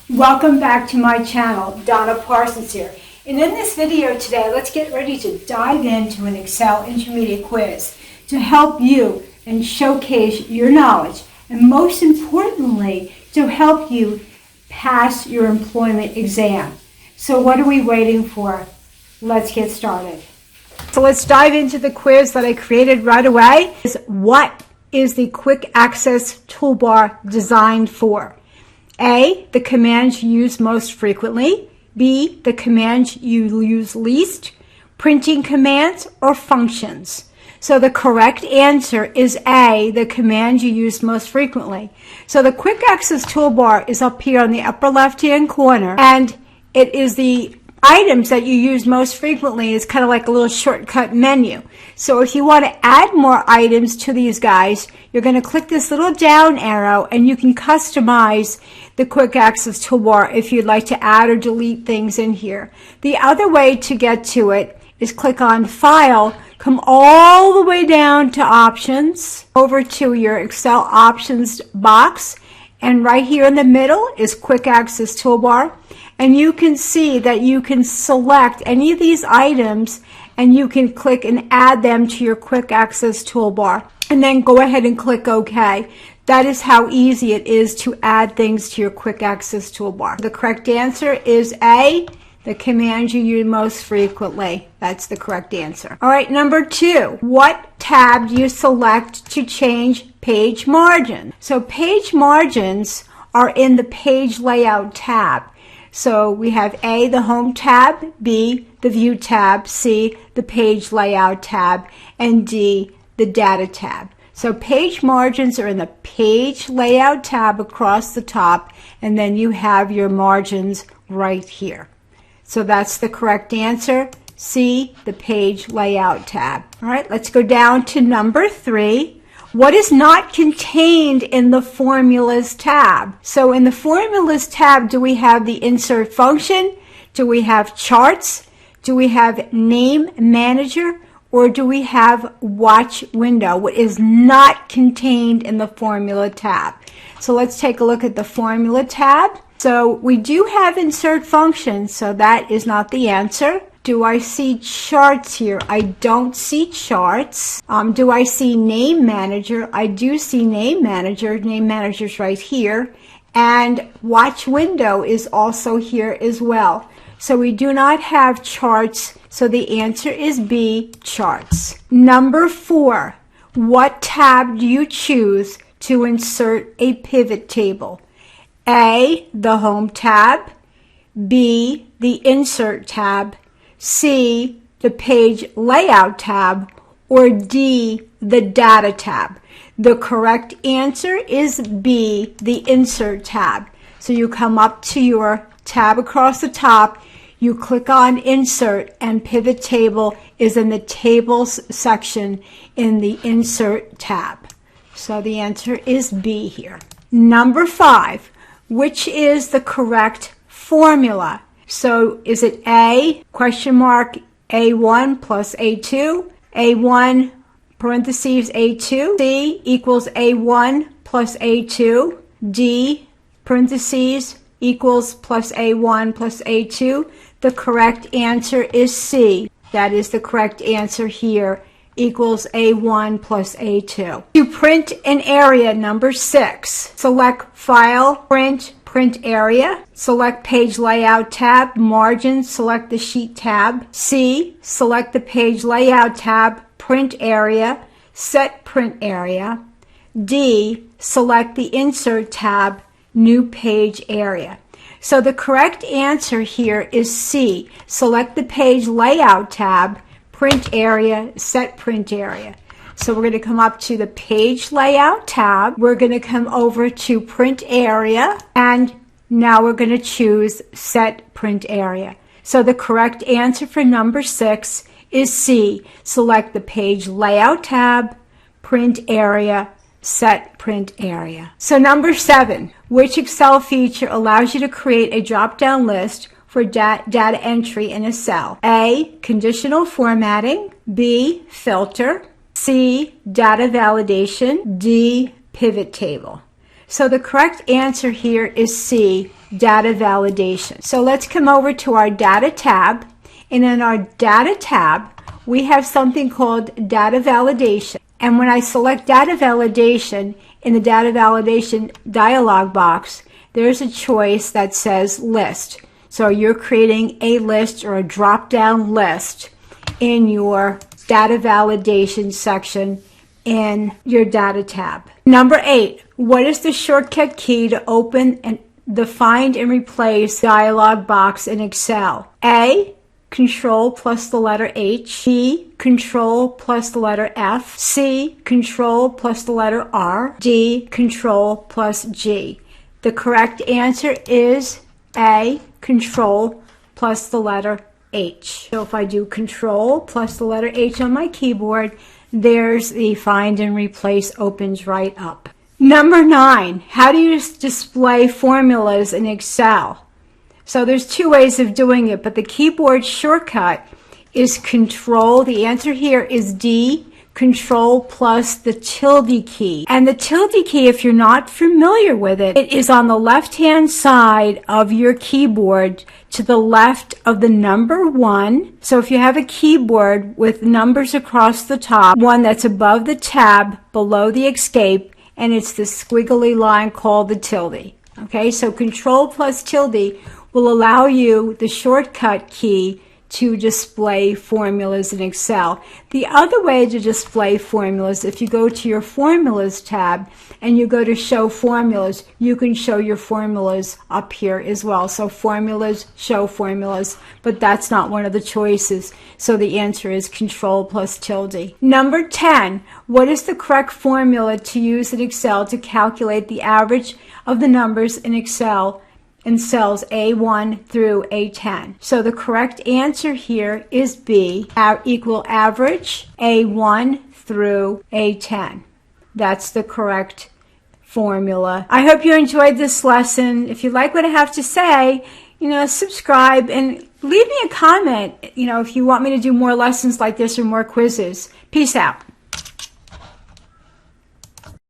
Welcome back to my channel. Donna Parsons here. And in this video today, let's get ready to dive into an Excel intermediate quiz to help you and showcase your knowledge, and most importantly, to help you pass your employment exam. So what are we waiting for? Let's get started. So let's dive into the quiz that I created right away. What is the quick access toolbar designed for? A, the commands you use most frequently. B, the commands you use least. Printing commands or functions. So the correct answer is A, the command you use most frequently. So the quick access toolbar is up here on the upper left hand corner, and it is the items that you use most frequently. Is kind of like a little shortcut menu. So if you want to add more items to these guys, you're going to click this little down arrow and you can customize the quick access toolbar if you'd like to add or delete things in here. The other way to get to it is click on File, come all the way down to Options, over to your Excel Options box, and right here in the middle is Quick Access Toolbar. And you can see that you can select any of these items and you can click and add them to your quick access toolbar. And then go ahead and click OK. That is how easy it is to add things to your quick access toolbar. The correct answer is A, the command you use most frequently. That's the correct answer. All right, number 2. What tab do you select to change page margin? So page margins are in the page layout tab. So we have A, the Home tab, B, the View tab, C, the Page Layout tab, and D, the Data tab. So page margins are in the Page Layout tab across the top, and then you have your margins right here. So that's the correct answer, C, the Page Layout tab. All right, let's go down to number 3. What is not contained in the Formulas tab? So in the Formulas tab, do we have the Insert function? Do we have Charts? Do we have Name Manager? Or do we have Watch Window? What is not contained in the Formula tab? So let's take a look at the Formula tab. So we do have Insert function, so that is not the answer. Do I see Charts here? I don't see Charts. Do I see Name Manager? I do see Name Manager. Name Manager's right here. And Watch Window is also here as well. So we do not have Charts, so the answer is B, Charts. Number 4, what tab do you choose to insert a pivot table? A, the Home tab. B, the Insert tab. C, the Page Layout tab, or D, the Data tab. The correct answer is B, the Insert tab. So you come up to your tab across the top, you click on Insert, and Pivot Table is in the Tables section in the Insert tab. So the answer is B here. Number 5, which is the correct formula? So is it A, question mark, A1 plus A2, A1 parentheses A2, C equals A1 plus A2, D parentheses equals plus A1 plus A2? The correct answer is C. That is the correct answer here, equals A1 plus A2. To print an area, number 6, select File, Print Area, select Page Layout tab, Margin, select the Sheet tab. C, select the Page Layout tab, Print Area, Set Print Area. D, select the Insert tab, New Page Area. So the correct answer here is C, select the Page Layout tab, Print Area, Set Print Area. So we're going to come up to the Page Layout tab. We're going to come over to Print Area, and now we're going to choose Set Print Area. So the correct answer for number 6 is C. Select the Page Layout tab, Print Area, Set Print Area. So number 7, which Excel feature allows you to create a drop-down list for data entry in a cell? A, conditional formatting. B, filter. C, data validation. D, pivot table. So the correct answer here is C, data validation. So let's come over to our data tab. And in our data tab, we have something called data validation. And when I select data validation in the data validation dialog box, there's a choice that says list. So you're creating a list or a drop-down list in your data validation section in your data tab. Number 8, what is the shortcut key to open the find and replace dialog box in Excel? A, Control plus the letter H, B, Control plus the letter F, C, Control plus the letter R, D, Control plus G. The correct answer is A, Control plus the letter H. So if I do Control plus the letter H on my keyboard, there's the find and replace opens right up. Number 9, how do you display formulas in Excel? So there's 2 ways of doing it, but the keyboard shortcut is Control. The answer here is D, Control plus the tilde key. And the tilde key, if you're not familiar with it, it is on the left-hand side of your keyboard to the left of the number 1. So if you have a keyboard with numbers across the top, one that's above the tab, below the escape, and it's the squiggly line called the tilde. Okay, so Control plus tilde will allow you the shortcut key to display formulas in Excel. The other way to display formulas, if you go to your Formulas tab and you go to Show Formulas, you can show your formulas up here as well. So Formulas, Show Formulas, but that's not one of the choices. So the answer is Control plus tilde. Number 10, what is the correct formula to use in Excel to calculate the average of the numbers in Excel in cells A1 through A10. So the correct answer here is B, equal average A1 through A10. That's the correct formula. I hope you enjoyed this lesson. If you like what I have to say, subscribe and leave me a comment, if you want me to do more lessons like this or more quizzes. Peace out.